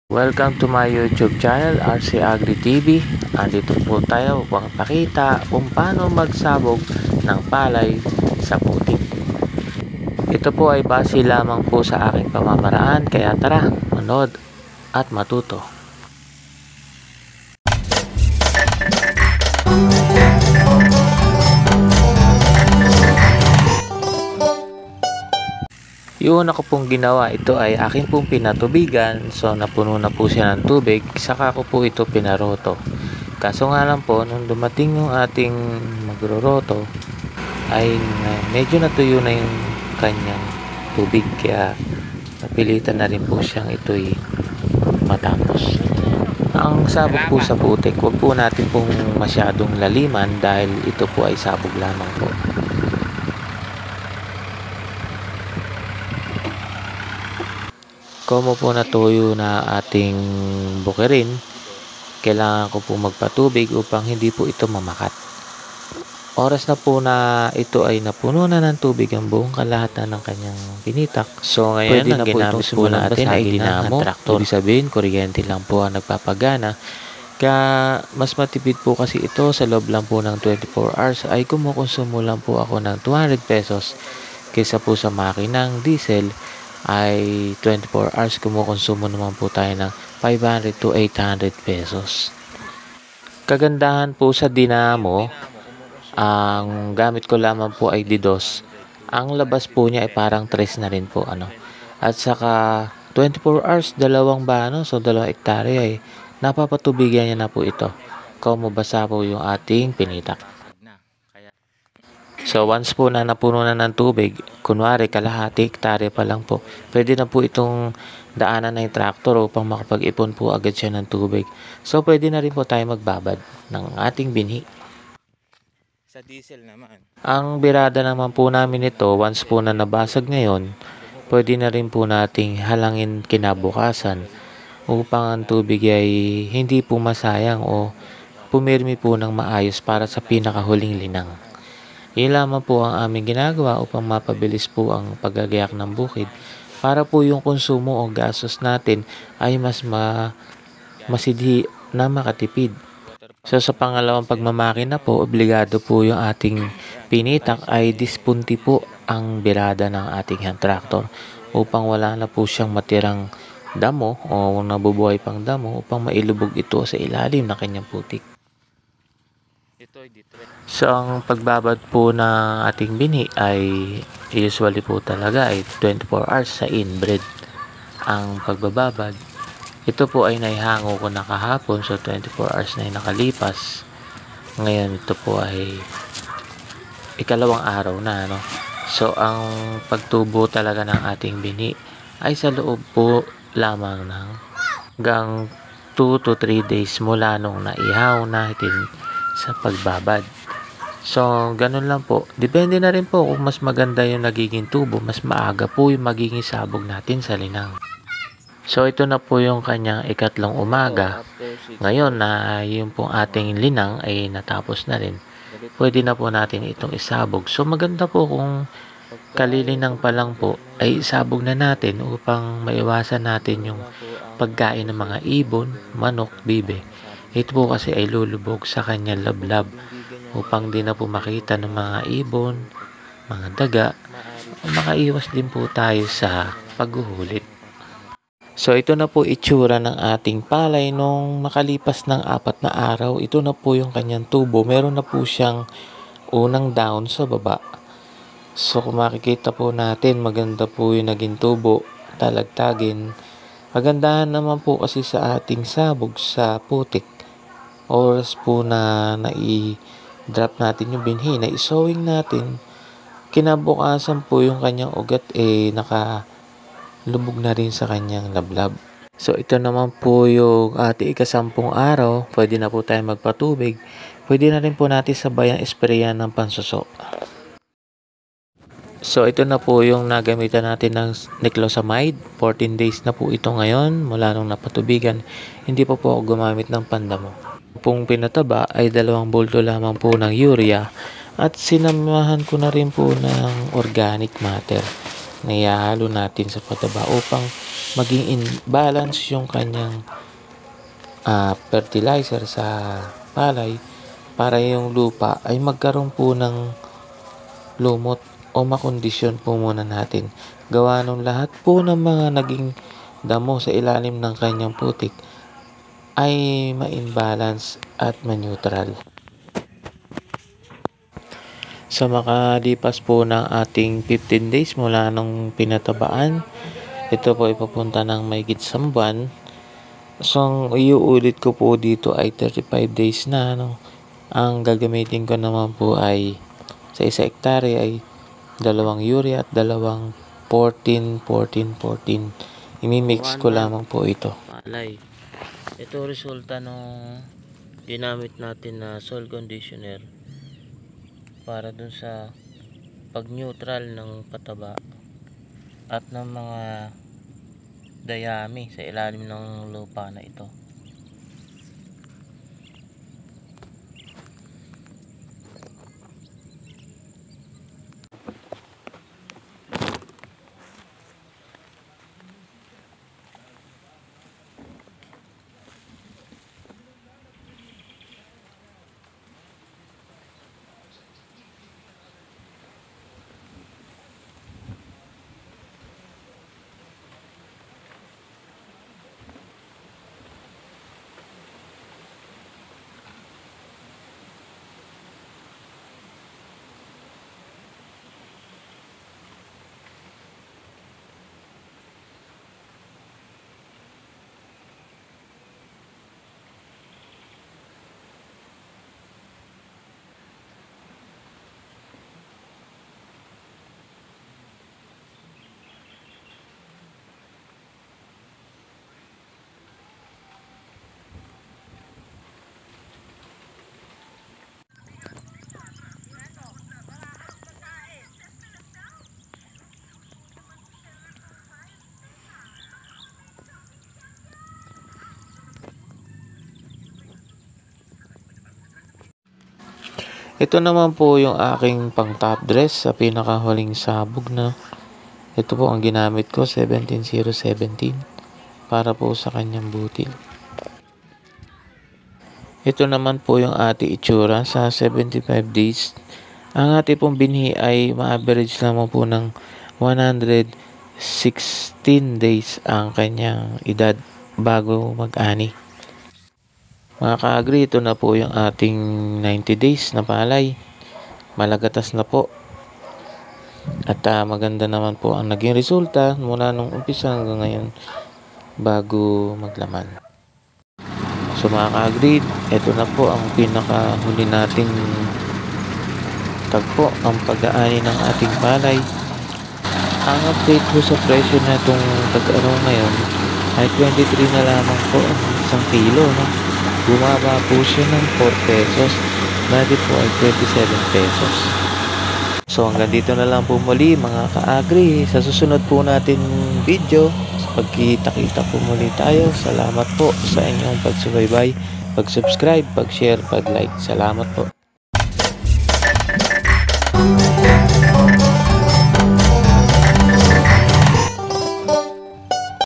Welcome to my YouTube channel, RC Agri TV. Andito po tayo upang pakita kung paano magsabog ng palay sa putik. Ito po ay base lamang po sa aking pamamaraan, kaya tara, manood at matuto. Yung una ko pong ginawa, ito ay aking pong pinatubigan. So napuno na po siya ng tubig, saka ko po ito pinaroto. Kaso nga lang po, nung dumating yung ating magroroto, ay medyo natuyo na yung kanyang tubig, kaya napilitan na rin po siyang ito'y matapos. Ang sabog po sa putik, huwag po natin pong masyadong laliman dahil ito po ay sabog lamang po. Komo po natuyo na ating bukirin, kailangan ko po magpatubig upang hindi po ito mamakat. Oras na po na ito ay napuno na ng tubig ang buong kalahatan ng kanyang pinitak. So ngayon ang ginamit po natin ay dinamo. Ibig sabihin, kuryente lang po ang nagpapagana. Kaya mas matipid po kasi ito, sa loob lang po ng 24 hours ay kumukonsumo lang po ako ng 200 pesos kaysa po sa makinang diesel ay 24 hours kumukonsumo naman po tayo ng 500 to 800 pesos. Kagandahan po sa dinamo, ang gamit ko lamang po ay DDoS. Ang labas po niya ay parang 3 na rin po At saka 24 hours, dalawang bano, so 2 hektarya ay napapatubigan niya na po ito. Kung mabasa po yung ating pinitak. So once po na napuno na ng tubig, kunwari kalahati hektarya pa lang po, pwede na po itong daanan na yung tractor upang makapag-ipon po agad siya ng tubig. So pwede na rin po tayo magbabad ng ating binhi. Sa diesel naman, Ang birada naman po namin ito, once po na nabasag ngayon, pwede na rin po nating halangin kinabukasan upang ang tubig ay hindi po masayang o pumirmi po ng maayos para sa pinakahuling linang. Yun lamang po ang aming ginagawa upang mapabilis po ang paggagayak ng bukid para po yung konsumo o gastos natin ay mas masidhi na makatipid. So sa pangalawang pagmamakina po, obligado po yung ating pinitak ay dispunti po ang birada ng ating hand tractor upang wala na po siyang matirang damo o nabubuhay pang damo upang mailubog ito sa ilalim ng kanyang putik. ito ay So ang pagbabad po ng ating binhi ay usually po talaga ay 24 hours sa inbred ang pagbababad. Ito po ay naihango ko na kahapon, so 24 hours na yung nakalipas. Ngayon ito po ay ikalawang araw na So ang pagtubo talaga ng ating binhi ay sa loob po lamang ng hanggang 2 to 3 days mula nung naihaw natin sa pagbabad. So, ganun lang po. Depende na rin po kung mas maganda yung nagiging tubo, mas maaga po yung magiging sabog natin sa linang. So, ito na po yung kanyang ikatlong umaga. Ngayon na yung pong ating linang ay natapos na rin, pwede na po natin itong isabog. So, maganda po kung kalilinang pa lang po ay isabog na natin upang maiwasan natin yung pagkain ng mga ibon, manok, bibe. Ito po kasi ay lulubog sa kanyang lablab upang di na po makita ng mga ibon, mga daga, makaiwas din po tayo sa paghuhulit. So ito na po itsura ng ating palay nung makalipas ng 4 na araw. Ito na po yung kanyang tubo. Meron na po siyang unang down sa baba. So kung makikita po natin, maganda po yung naging tubo, talagtagin. Magandahan naman po kasi sa ating sabog sa putik. Oras po na drop natin yung binhi, na isowing natin, kinabukasan po yung kanyang ugat nakalubog na rin sa kanyang lablab. So ito naman po yung ating ika-10 araw, pwede na po tayo magpatubig. Pwede na rin po natin sabayan sprayan ng pansuso. So ito na po yung nagamitan natin ng niclosamide. 14 days na po ito ngayon mula nung napatubigan. Hindi po ako gumamit ng pandamo. Pong pinataba ay 2 bulto lamang po ng urea at sinamahan ko na rin po ng organic matter na ihahalo natin sa pataba upang maging in balance yung kanyang fertilizer sa palay para yung lupa ay magkaroon po ng lumot o makondisyon po muna natin. Gawa nung lahat po ng mga naging damo sa ilalim ng kanyang putik ay ma-imbalance at ma-neutral. Sa makalipas po ng ating 15 days mula nung pinatabaan, ito po ipapunta ng mahigit isang buwan. So, ang iuulit ko po dito ay 35 days na. Ang gagamitin ko naman po ay sa 1 hektare ay 2 urea at 2 14. Imimix ko lamang po ito. Palay. Ito resulta nung ginamit natin na soil conditioner para dun sa pag-neutral ng pataba at ng mga dayami sa ilalim ng lupa na ito. Ito naman po yung aking pang top dress sa pinakahuling sabog na. Ito po ang ginamit ko, 17017 para po sa kanyang butil. Ito naman po yung ating itsura sa 75 days. Ang ating pong binhi ay ma-average naman po ng 116 days ang kanyang edad bago mag-ani. Mga ka-agri, ito na po yung ating 90 days na palay. Malagatas na po. At maganda naman po ang naging resulta mula nung umpisa hanggang ngayon bago maglaman. So mga ka-agri, ito na po ang pinakahuli nating tagpo, ang pag-aani ng ating palay. Ang update po sa presyo na itong tag-araw ngayon ay 23 na lamang po ang isang kilo. Bumaba po siya ng 4 pesos. Dati po ay 27 pesos. So hanggang dito na lang po muli mga ka-agri. Sa susunod po natin video, pagkita-kita po muli tayo. Salamat po sa inyong pagsubaybay, pag-subscribe, pag-share, pag-like. Salamat po.